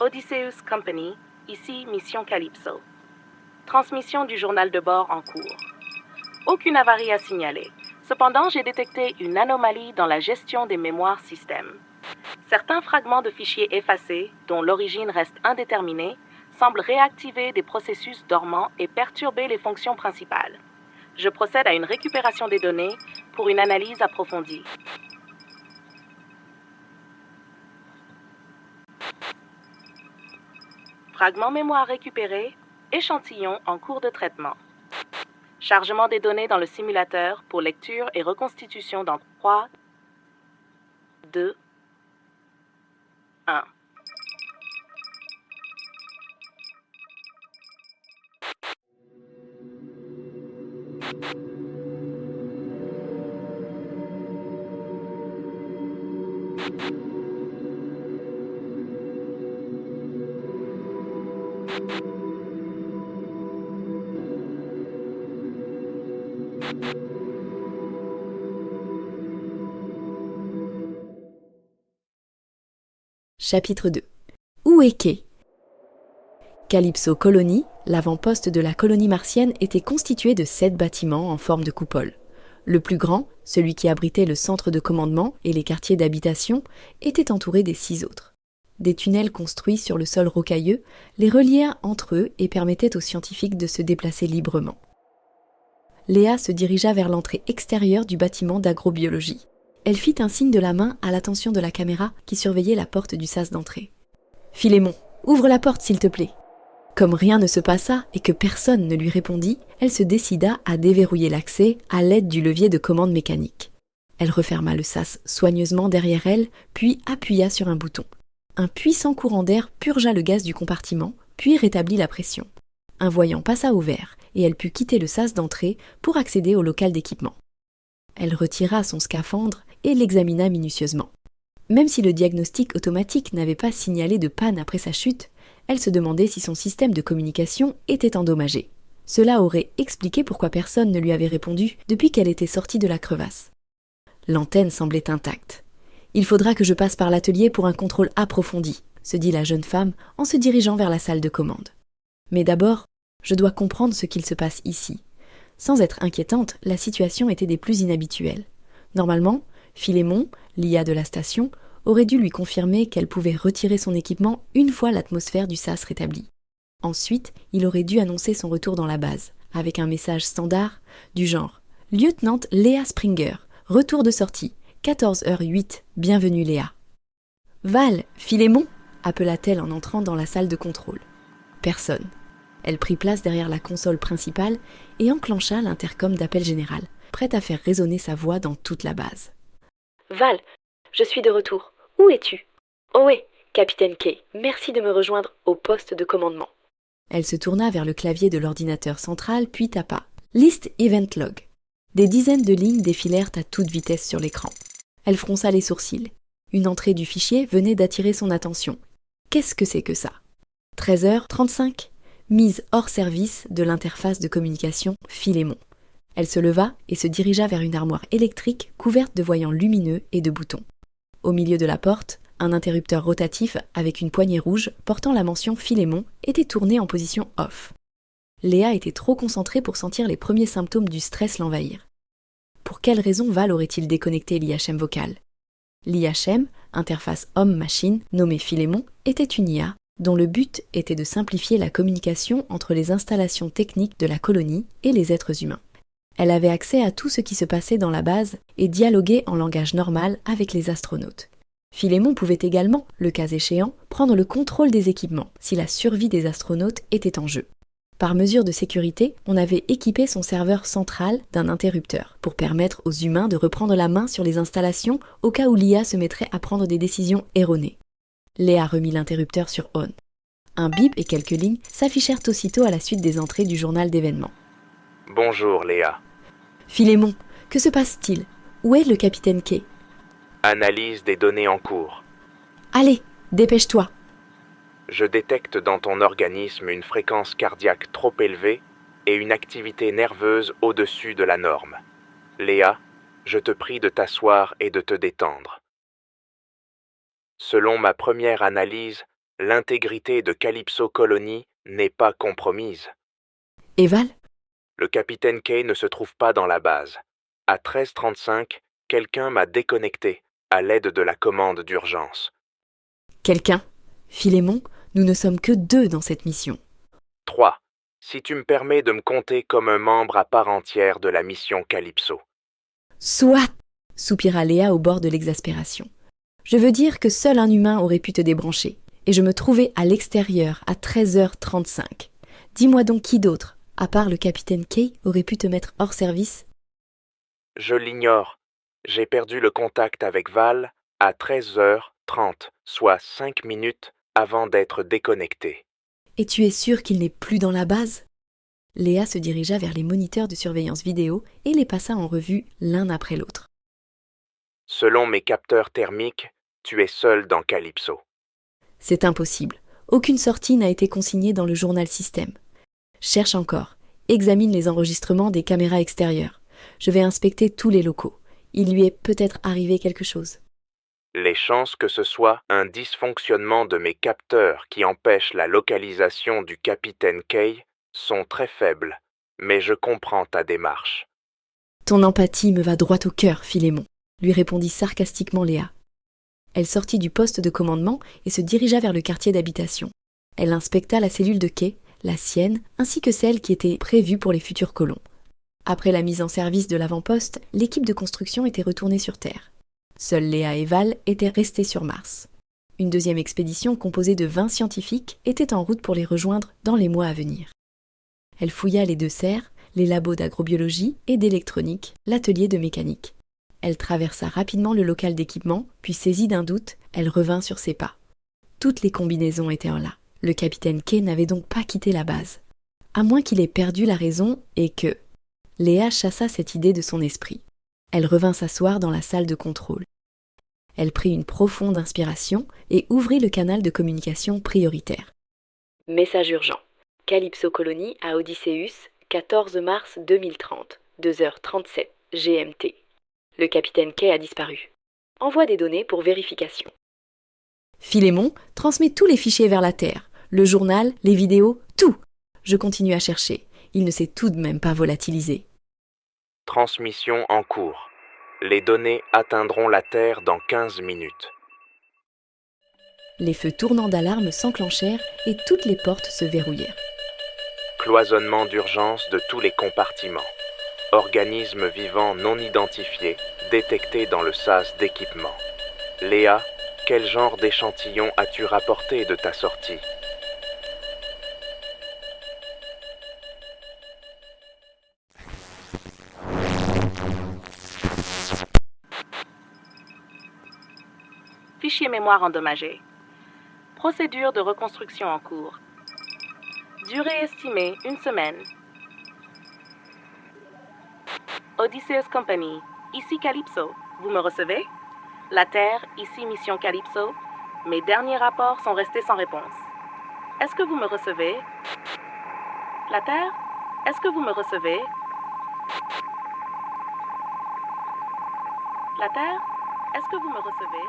Odysseus Company, ici Mission Calypso. Transmission du journal de bord en cours. Aucune avarie à signaler. Cependant, j'ai détecté une anomalie dans la gestion des mémoires système. Certains fragments de fichiers effacés, dont l'origine reste indéterminée, semblent réactiver des processus dormants et perturber les fonctions principales. Je procède à une récupération des données pour une analyse approfondie. Fragment mémoire récupéré, échantillon en cours de traitement. Chargement des données dans le simulateur pour lecture et reconstitution dans 3, 2, 1. Chapitre 2. Où est Kay? Calypso Colony, l'avant-poste de la colonie martienne, était constitué de 7 bâtiments en forme de coupole. Le plus grand, celui qui abritait le centre de commandement et les quartiers d'habitation, était entouré des 6 autres. Des tunnels construits sur le sol rocailleux les reliaient entre eux et permettaient aux scientifiques de se déplacer librement. Léa se dirigea vers l'entrée extérieure du bâtiment d'agrobiologie. Elle fit un signe de la main à l'attention de la caméra qui surveillait la porte du sas d'entrée. « Philémon, ouvre la porte s'il te plaît !» Comme rien ne se passa et que personne ne lui répondit, elle se décida à déverrouiller l'accès à l'aide du levier de commande mécanique. Elle referma le sas soigneusement derrière elle, puis appuya sur un bouton. Un puissant courant d'air purgea le gaz du compartiment, puis rétablit la pression. Un voyant passa au vert et elle put quitter le sas d'entrée pour accéder au local d'équipement. Elle retira son scaphandre et l'examina minutieusement. Même si le diagnostic automatique n'avait pas signalé de panne après sa chute, elle se demandait si son système de communication était endommagé. Cela aurait expliqué pourquoi personne ne lui avait répondu depuis qu'elle était sortie de la crevasse. L'antenne semblait intacte. « Il faudra que je passe par l'atelier pour un contrôle approfondi », se dit la jeune femme en se dirigeant vers la salle de commande. Mais d'abord, je dois comprendre ce qu'il se passe ici. Sans être inquiétante, la situation était des plus inhabituelles. Normalement, Philémon, l'IA de la station, aurait dû lui confirmer qu'elle pouvait retirer son équipement une fois l'atmosphère du sas rétablie. Ensuite, il aurait dû annoncer son retour dans la base, avec un message standard du genre « Lieutenant Léa Springer, retour de sortie, 14h08, bienvenue Léa. »« Val, Philémon » appela-t-elle en entrant dans la salle de contrôle. Personne. Elle prit place derrière la console principale et enclencha l'intercom d'appel général, prête à faire résonner sa voix dans toute la base. « Val, je suis de retour. Où es-tu ? Oh oui, capitaine Kay, merci de me rejoindre au poste de commandement. » Elle se tourna vers le clavier de l'ordinateur central, puis tapa « List Event Log ». Des dizaines de lignes défilèrent à toute vitesse sur l'écran. Elle fronça les sourcils. Une entrée du fichier venait d'attirer son attention. Qu'est-ce que c'est que ça ? 13h35, mise hors service de l'interface de communication Philémon. Elle se leva et se dirigea vers une armoire électrique couverte de voyants lumineux et de boutons. Au milieu de la porte, un interrupteur rotatif avec une poignée rouge portant la mention Philémon était tourné en position off. Léa était trop concentrée pour sentir les premiers symptômes du stress l'envahir. Pour quelle raison Val aurait-il déconnecté l'IHM vocal ? L'IHM, interface homme-machine, nommée Philémon, était une IA dont le but était de simplifier la communication entre les installations techniques de la colonie et les êtres humains. Elle avait accès à tout ce qui se passait dans la base et dialoguait en langage normal avec les astronautes. Philémon pouvait également, le cas échéant, prendre le contrôle des équipements si la survie des astronautes était en jeu. Par mesure de sécurité, on avait équipé son serveur central d'un interrupteur pour permettre aux humains de reprendre la main sur les installations au cas où l'IA se mettrait à prendre des décisions erronées. Léa remit l'interrupteur sur on. Un bip et quelques lignes s'affichèrent aussitôt à la suite des entrées du journal d'événements. Bonjour Léa. Philémon, que se passe-t-il ? Où est le capitaine Kay ? Analyse des données en cours. Allez, dépêche-toi. Je détecte dans ton organisme une fréquence cardiaque trop élevée et une activité nerveuse au-dessus de la norme. Léa, je te prie de t'asseoir et de te détendre. Selon ma première analyse, L'intégrité de Calypso Colony n'est pas compromise. Et Val? Le capitaine Kay ne se trouve pas dans la base. À 13h35, quelqu'un m'a déconnecté à l'aide de la commande d'urgence. Quelqu'un? Philémon, nous ne sommes que 2 dans cette mission. 3. Si tu me permets de me compter comme un membre à part entière de la mission Calypso. Soit! Soupira Léa au bord de l'exaspération. Je veux dire que seul un humain aurait pu te débrancher, et je me trouvais à l'extérieur à 13h35. Dis-moi donc qui d'autre, à part le capitaine Kay, aurait pu te mettre hors service? Je l'ignore. J'ai perdu le contact avec Val à 13h30, soit 5 minutes avant d'être déconnecté. Et tu es sûr qu'il n'est plus dans la base? Léa se dirigea vers les moniteurs de surveillance vidéo et les passa en revue l'un après l'autre. Selon mes capteurs thermiques, tu es seul dans Calypso. C'est impossible. Aucune sortie n'a été consignée dans le journal système. Cherche encore. Examine les enregistrements des caméras extérieures. Je vais inspecter tous les locaux. Il lui est peut-être arrivé quelque chose. Les chances que ce soit un dysfonctionnement de mes capteurs qui empêche la localisation du capitaine Kay sont très faibles, mais je comprends ta démarche. Ton empathie me va droit au cœur, Philémon, lui répondit sarcastiquement Léa. Elle sortit du poste de commandement et se dirigea vers le quartier d'habitation. Elle inspecta la cellule de Kay, la sienne, ainsi que celle qui était prévue pour les futurs colons. Après la mise en service de l'avant-poste, l'équipe de construction était retournée sur Terre. Seuls Léa et Val étaient restés sur Mars. Une deuxième expédition composée de 20 scientifiques était en route pour les rejoindre dans les mois à venir. Elle fouilla les 2 serres, les labos d'agrobiologie et d'électronique, l'atelier de mécanique. Elle traversa rapidement le local d'équipement, puis saisie d'un doute, elle revint sur ses pas. Toutes les combinaisons étaient là. Le capitaine Kay n'avait donc pas quitté la base. À moins qu'il ait perdu la raison et que... Léa chassa cette idée de son esprit. Elle revint s'asseoir dans la salle de contrôle. Elle prit une profonde inspiration et ouvrit le canal de communication prioritaire. Message urgent. Calypso Colony à Odysseus, 14 mars 2030, 2h37 GMT. Le capitaine Kay a disparu. Envoie des données pour vérification. Philémon transmet tous les fichiers vers la Terre. Le journal, les vidéos, tout. Je continue à chercher. Il ne s'est tout de même pas volatilisé. Transmission en cours. Les données atteindront la Terre dans 15 minutes. Les feux tournants d'alarme s'enclenchèrent et toutes les portes se verrouillèrent. Cloisonnement d'urgence de tous les compartiments. Organismes vivants non identifiés détectés dans le sas d'équipement. Léa, quel genre d'échantillon as-tu rapporté de ta sortie? Fichier mémoire endommagé. Procédure de reconstruction en cours. Durée estimée 1 semaine. Odysseus Company, ici Calypso. Vous me recevez? La Terre, ici Mission Calypso. Mes derniers rapports sont restés sans réponse. Est-ce que vous me recevez? La Terre, est-ce que vous me recevez? La Terre, est-ce que vous me recevez?